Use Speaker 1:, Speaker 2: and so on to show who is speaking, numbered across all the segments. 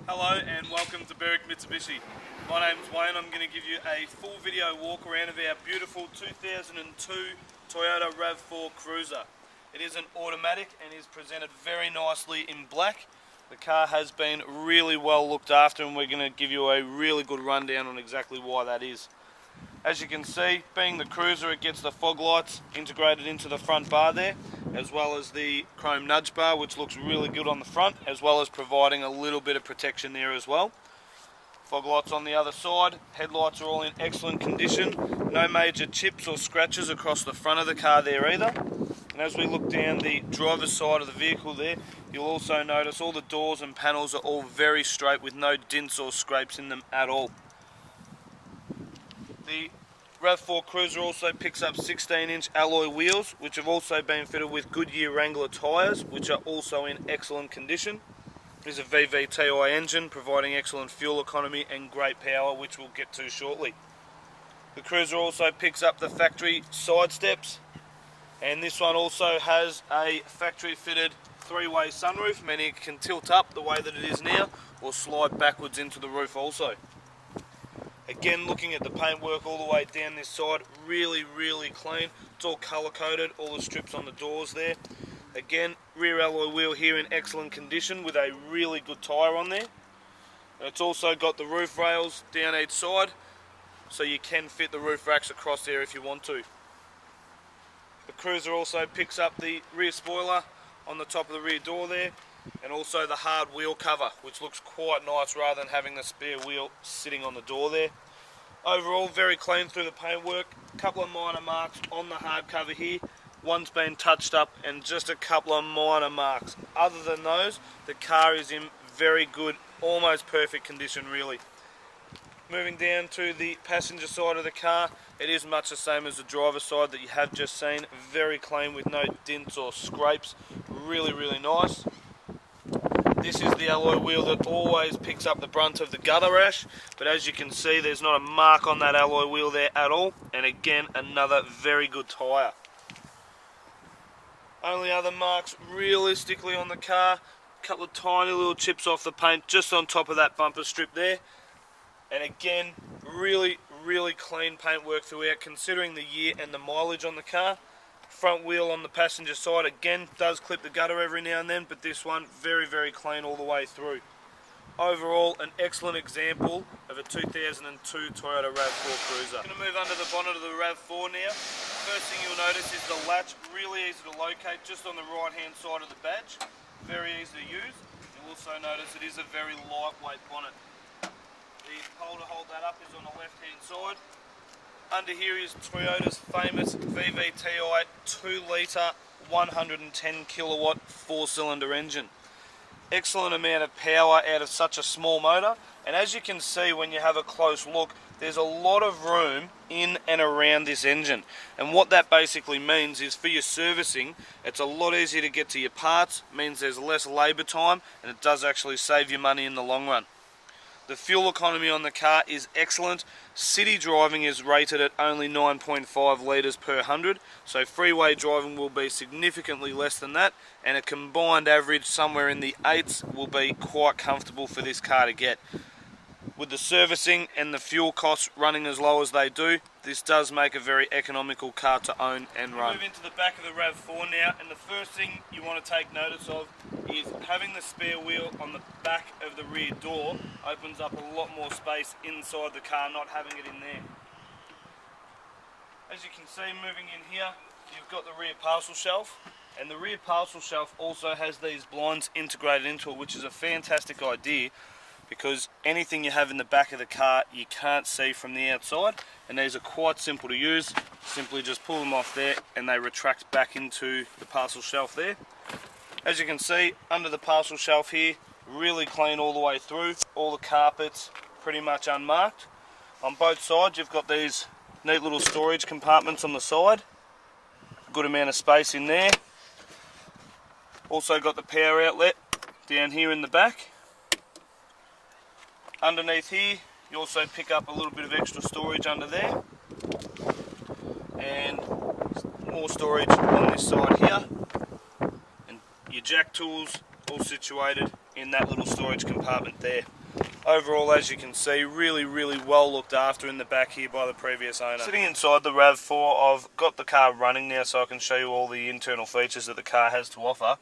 Speaker 1: Hello and welcome to Berwick Mitsubishi. My name's Wayne. I'm going to give you a full video walk around of our beautiful 2002 Toyota Rav4 Cruiser. It is an automatic and is presented very nicely in black. The car has been really well looked after and we're going to give you a really good rundown on exactly why that is. As you can see, being the Cruiser, it gets the fog lights integrated into the front bar there, as well as the chrome nudge bar, which looks really good on the front, as well as providing a little bit of protection there as well. Fog lights on the other side, headlights are all in excellent condition, no major chips or scratches across the front of the car there either. And as we look down the driver's side of the vehicle there, you'll also notice all the doors and panels are all very straight with no dents or scrapes in them at all. The Rav4 Cruiser also picks up 16-inch alloy wheels, which have also been fitted with Goodyear Wrangler tyres, which are also in excellent condition. There's a VVTi engine providing excellent fuel economy and great power, which we'll get to shortly. The Cruiser also picks up the factory side steps, and this one also has a factory fitted three-way sunroof, meaning it can tilt up the way that it is now or slide backwards into the roof also. Again, looking at the paintwork all the way down this side, really clean. It's all colour coded, all the strips on the doors there. Again, rear alloy wheel here in excellent condition with a really good tyre on there. And it's also got the roof rails down each side, so you can fit the roof racks across there if you want to. The Cruiser also picks up the rear spoiler on the top of the rear door there, and also the hard wheel cover, which looks quite nice rather than having the spare wheel sitting on the door there. Overall, very clean through the paintwork. A couple of minor marks on the hard cover here. One's been touched up and just a couple of minor marks. Other than those, the car is in very good, almost perfect condition really. Moving down to the passenger side of the car, it is much the same as the driver's side that you have just seen. Very clean with no dents or scrapes. Really nice. This is the alloy wheel that always picks up the brunt of the gutter rash, but as you can see there's not a mark on that alloy wheel there at all, and again another very good tyre. Only other marks realistically on the car, a couple of tiny little chips off the paint just on top of that bumper strip there, and again really clean paintwork throughout considering the year and the mileage on the car. Front wheel on the passenger side again does clip the gutter every now and then, but this one very clean all the way through. Overall, an excellent example of a 2002 Toyota Rav4 Cruiser. I'm going to move under the bonnet of the Rav4 now. First thing you'll notice is the latch, really easy to locate, just on the right hand side of the badge. Very easy to use. You'll also notice it is a very lightweight bonnet. The hole to hold that up is on the left hand side. Under here is Toyota's famous VVTi 2 litre 110 kilowatt 4-cylinder engine. Excellent amount of power out of such a small motor, and as you can see when you have a close look, there's a lot of room in and around this engine, and what that basically means is for your servicing it's a lot easier to get to your parts, means there's less labour time, and it does actually save you money in the long run. The fuel economy on the car is excellent. City driving is rated at only 9.5 litres per 100, so freeway driving will be significantly less than that, and a combined average somewhere in the 8s will be quite comfortable for this car to get. With the servicing and the fuel costs running as low as they do, this does make a very economical car to own and run. We'll move into the back of the Rav4 now, and the first thing you want to take notice of is having the spare wheel on the back of the rear door opens up a lot more space inside the car, not having it in there. As you can see, moving in here, you've got the rear parcel shelf, and the rear parcel shelf also has these blinds integrated into it, which is a fantastic idea because anything you have in the back of the car you can't see from the outside, and these are quite simple to use. Simply just pull them off there and they retract back into the parcel shelf there. As you can see, under the parcel shelf here, really clean all the way through, all the carpets pretty much unmarked. On both sides you've got these neat little storage compartments on the side, good amount of space in there. Also got the power outlet down here in the back. Underneath here you also pick up a little bit of extra storage under there, and more storage on this side here, and your jack tools all situated in that little storage compartment there. Overall, as you can see, really well looked after in the back here by the previous owner. Sitting inside the Rav4, I've got the car running now so I can show you all the internal features that the car has to offer.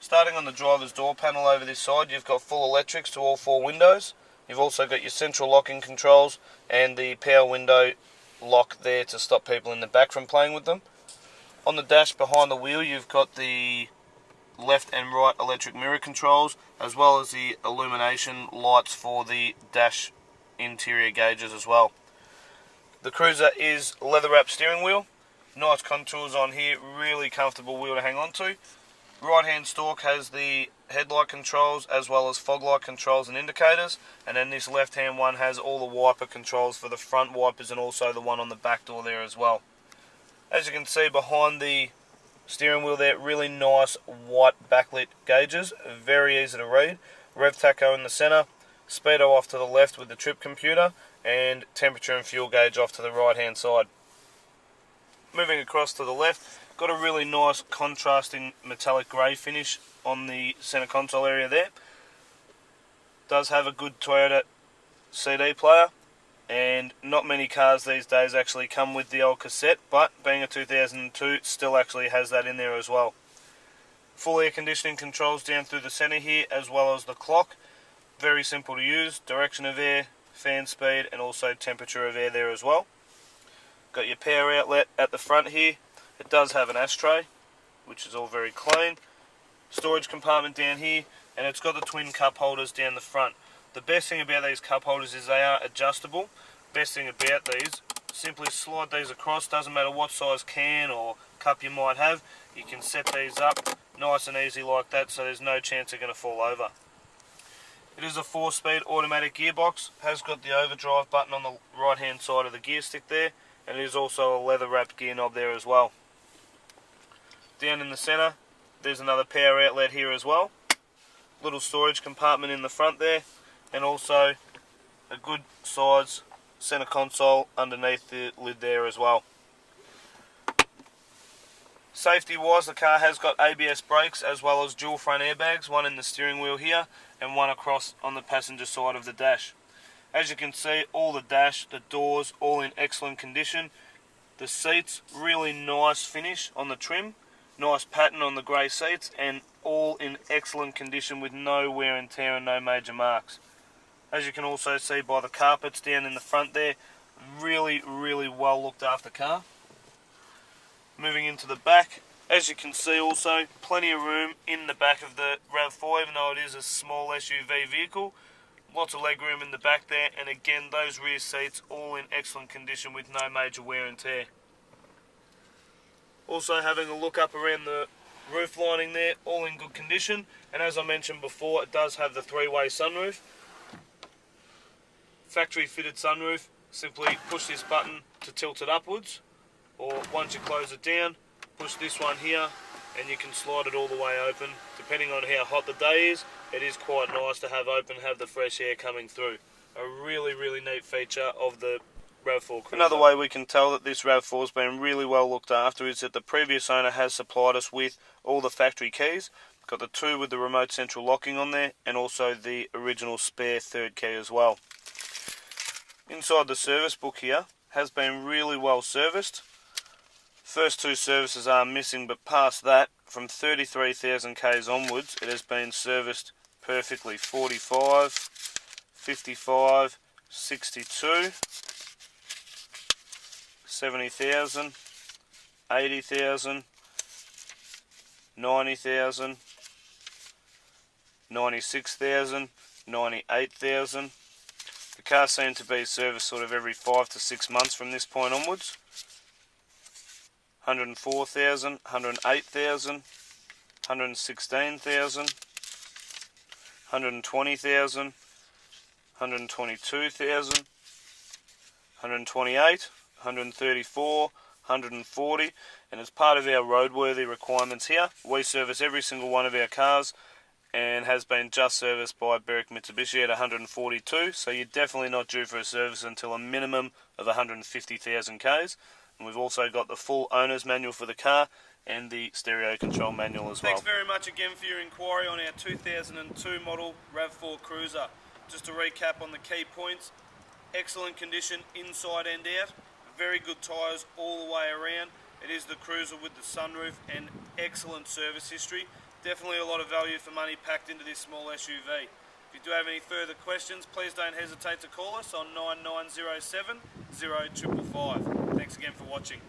Speaker 1: Starting on the driver's door panel over this side, you've got full electrics to all 4 windows. You've also got your central locking controls and the power window lock there to stop people in the back from playing with them. On the dash behind the wheel, you've got the left and right electric mirror controls, as well as the illumination lights for the dash interior gauges as well. The Cruiser is leather wrapped steering wheel, nice contours on here, really comfortable wheel to hang on to. Right hand stalk has the headlight controls as well as fog light controls and indicators, and then this left hand one has all the wiper controls for the front wipers and also the one on the back door there as well. As you can see behind the steering wheel there, really nice white backlit gauges, very easy to read. Rev tacho in the centre, speedo off to the left with the trip computer, and temperature and fuel gauge off to the right hand side. Moving across to the left, got a really nice contrasting metallic grey finish on the centre console area there. Does have a good Toyota CD player, and not many cars these days actually come with the old cassette, but being a 2002 it still actually has that in there as well. Full air conditioning controls down through the centre here, as well as the clock. Very simple to use, direction of air, fan speed, and also temperature of air there as well. Got your power outlet at the front here. It does have an ashtray, which is all very clean. Storage compartment down here, and it's got the twin cup holders down the front. The best thing about these cup holders is they are adjustable. Best thing about these, simply slide these across, doesn't matter what size can or cup you might have, you can set these up nice and easy like that, so there's no chance they're going to fall over. It is a 4-speed automatic gearbox, has got the overdrive button on the right hand side of the gear stick there, and it is also a leather wrapped gear knob there as well. Down in the centre, there's another power outlet here as well. Little storage compartment in the front there, and also a good size centre console underneath the lid there as well. Safety wise, the car has got ABS brakes as well as dual front airbags, one in the steering wheel here and one across on the passenger side of the dash. As you can see, all the dash, the doors, all in excellent condition. The seats, really nice finish on the trim, nice pattern on the grey seats, and all in excellent condition with no wear and tear and no major marks. As you can also see by the carpets down in the front there, really well looked after car. Moving into the back, as you can see also, plenty of room in the back of the Rav4, even though it is a small SUV vehicle. Lots of leg room in the back there, and again those rear seats all in excellent condition with no major wear and tear. Also having a look up around the roof lining there, all in good condition, and as I mentioned before, it does have the 3-way sunroof. Factory fitted sunroof, simply push this button to tilt it upwards, or once you close it down, push this one here and you can slide it all the way open. Depending on how hot the day is, it is quite nice to have open, have the fresh air coming through. A really neat feature of the Rav4 Cruiser. Another way we can tell that this Rav4 has been really well looked after is that the previous owner has supplied us with all the factory keys. Got the 2 with the remote central locking on there, and also the original spare 3rd key as well. Inside the service book here has been really well serviced. First 2 services are missing, but past that, from 33,000 Ks onwards, it has been serviced perfectly. 45, 55, 62, 70,000, 80,000, 90,000, 96,000, 98,000. The car seemed to be serviced sort of every 5 to 6 months from this point onwards. 104,000, 108,000, 116,000, 120,000, 122,000, 128, 134, 140, and as part of our roadworthy requirements here, we service every single one of our cars, and has been just serviced by Berwick Mitsubishi at 142, so you're definitely not due for a service until a minimum of 150,000 Ks. And we've also got the full owner's manual for the car and the stereo control manual as well. Thanks very much again for your inquiry on our 2002 model Rav4 Cruiser. just to recap on the key points, excellent condition inside and out, very good tyres all the way around. It is the cruiser with the sunroof and excellent service history. Definitely a lot of value for money packed into this small SUV. If you do have any further questions, please don't hesitate to call us on 9907 0555. Thanks again for watching.